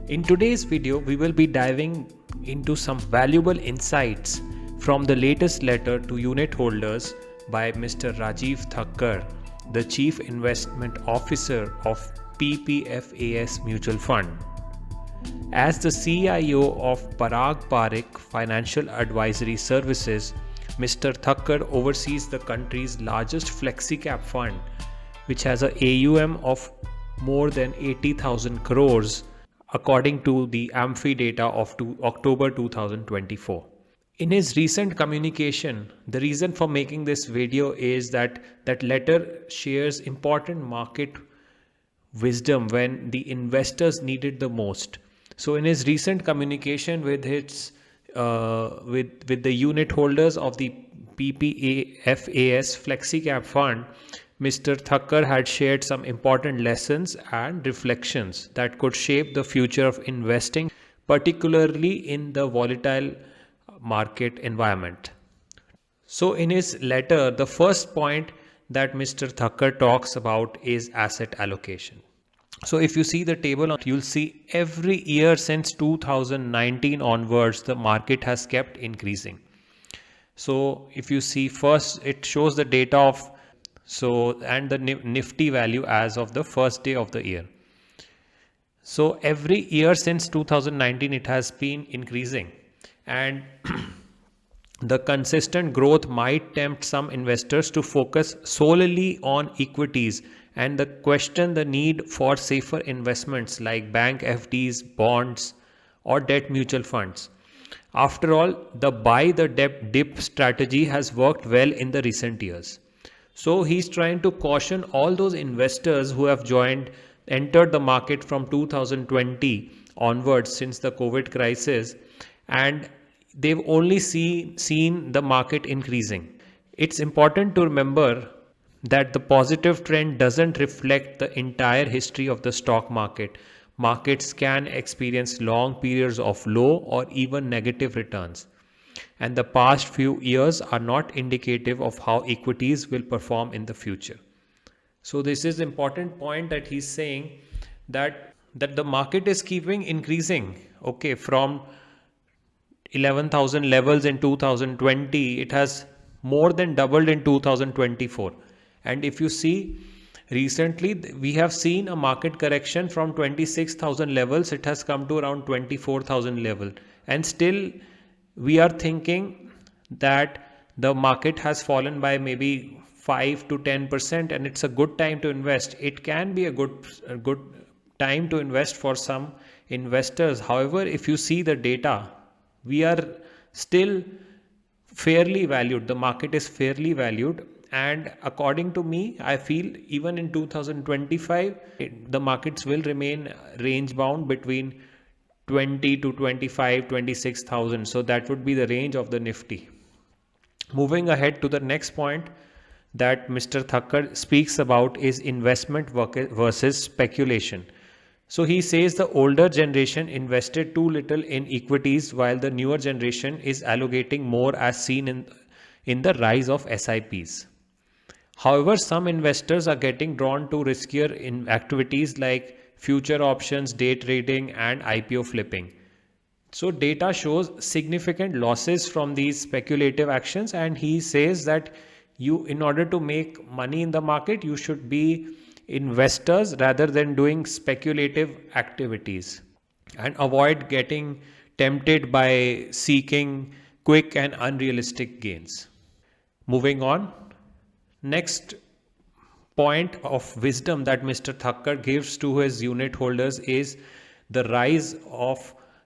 In today's video, we will be diving into some valuable insights from the latest letter to unit holders by Mr. Rajeev Thakkar, the Chief Investment Officer of PPFAS Mutual Fund. As the CIO of Parikh Financial Advisory Services, Mr. Thakkar oversees the country's largest Flexi Cap Fund, which has an AUM of more than 80,000 crores according to the AMFI data of October 2024. In his recent communication, the reason for making this video is that letter shares important market wisdom when the investors need it the most. So in his recent communication with the unit holders of the PPFAS Flexi Cap Fund, Mr. Thakkar had shared some important lessons and reflections that could shape the future of investing, particularly in the volatile market environment. So in his letter, the first point that Mr. Thakkar talks about is asset allocation. So if you see the table, you'll see every year since 2019 onwards, the market has kept increasing. So if you see first, it shows the data of and the Nifty value as of the first day of the year. So every year since 2019, it has been increasing, and the consistent growth might tempt some investors to focus solely on equities and question the need for safer investments like bank FDs, bonds, or debt mutual funds. After all, the buy the dip strategy has worked well in the recent years. So he's trying to caution all those investors who have entered the market from 2020 onwards since the COVID crisis, and they've only seen the market increasing. It's important to remember that the positive trend doesn't reflect the entire history of the stock market. Markets can experience long periods of low or even negative returns, and the past few years are not indicative of how equities will perform in the future. So this is an important point that he's saying, that the market is keeping increasing. Okay, from 11,000 levels in 2020, it has more than doubled in 2024. And if you see, recently we have seen a market correction from 26,000 levels, it has come to around 24,000 level, and still we are thinking that the market has fallen by maybe 5 to 10%, and it's a good time to invest. It can be a good time to invest for some investors. However, if you see the data, we are still fairly valued. The market is fairly valued, and according to me, I feel even in 2025 the markets will remain range bound between 20 to 25, 26,000. So that would be the range of the Nifty. Moving ahead to the next point that Mr. Thakkar speaks about is investment versus speculation. So he says the older generation invested too little in equities, while the newer generation is allocating more, as seen in the rise of SIPs. However, some investors are getting drawn to riskier activities like future options, day trading, and IPO flipping. So data shows significant losses from these speculative actions, and he says that in order to make money in the market, you should be investors rather than doing speculative activities, and avoid getting tempted by seeking quick and unrealistic gains. Moving on, next point of wisdom that Mr. Thakkar gives to his unit holders is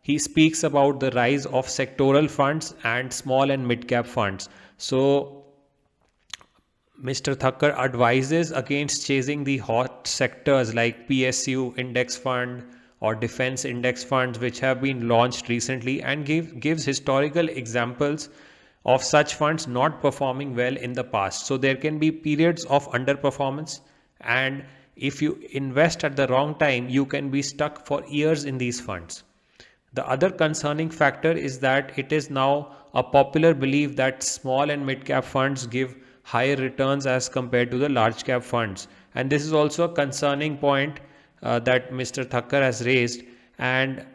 he speaks about the rise of sectoral funds and small and mid cap funds. So Mr. Thakkar advises against chasing the hot sectors like PSU index fund or defense index funds, which have been launched recently, and gives historical examples of such funds not performing well in the past. So there can be periods of underperformance, and if you invest at the wrong time, you can be stuck for years in these funds. The other concerning factor is that it is now a popular belief that small and mid cap funds give higher returns as compared to the large cap funds, and this is also a concerning point that Mr. Thakkar has raised, and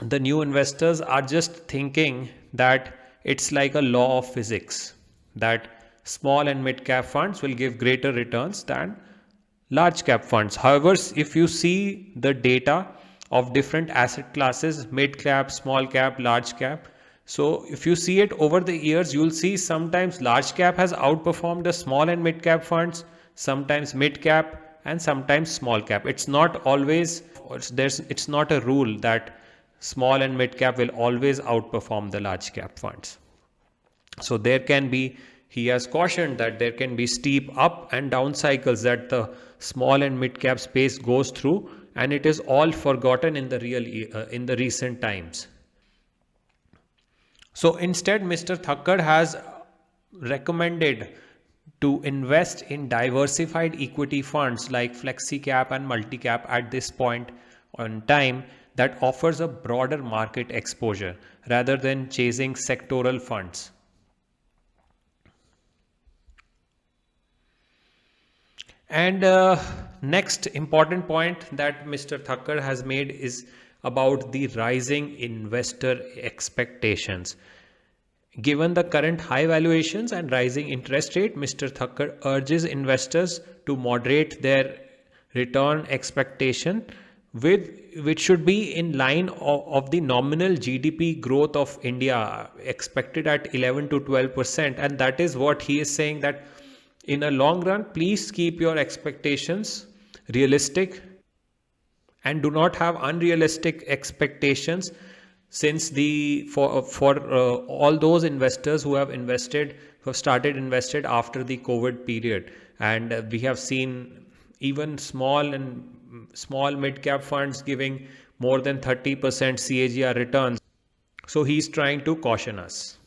the new investors are just thinking that it's like a law of physics, that small and mid cap funds will give greater returns than large cap funds. However, if you see the data of different asset classes, mid cap, small cap, large cap, so if you see it over the years, you'll see sometimes large cap has outperformed the small and mid cap funds, sometimes mid cap, and sometimes small cap. It's not always, it's not a rule that small and mid cap will always outperform the large cap funds. So there can be, he has cautioned that there can be steep up and down cycles that the small and mid cap space goes through, and it is all forgotten in the in the recent times. So instead, Mr. Thakkar has recommended to invest in diversified equity funds like Flexi Cap and Multi Cap at this point on time, that offers a broader market exposure rather than chasing sectoral funds. And next important point that Mr. Thakkar has made is about the rising investor expectations. Given the current high valuations and rising interest rate, Mr. Thakkar urges investors to moderate their return expectation, which should be in line of the nominal GDP growth of India expected at 11 to 12%. And that is what he is saying, that in a long run, please keep your expectations realistic and do not have unrealistic expectations, since for all those investors who have started invested after the COVID period, and we have seen even small mid cap funds giving more than 30% CAGR returns. So he's trying to caution us.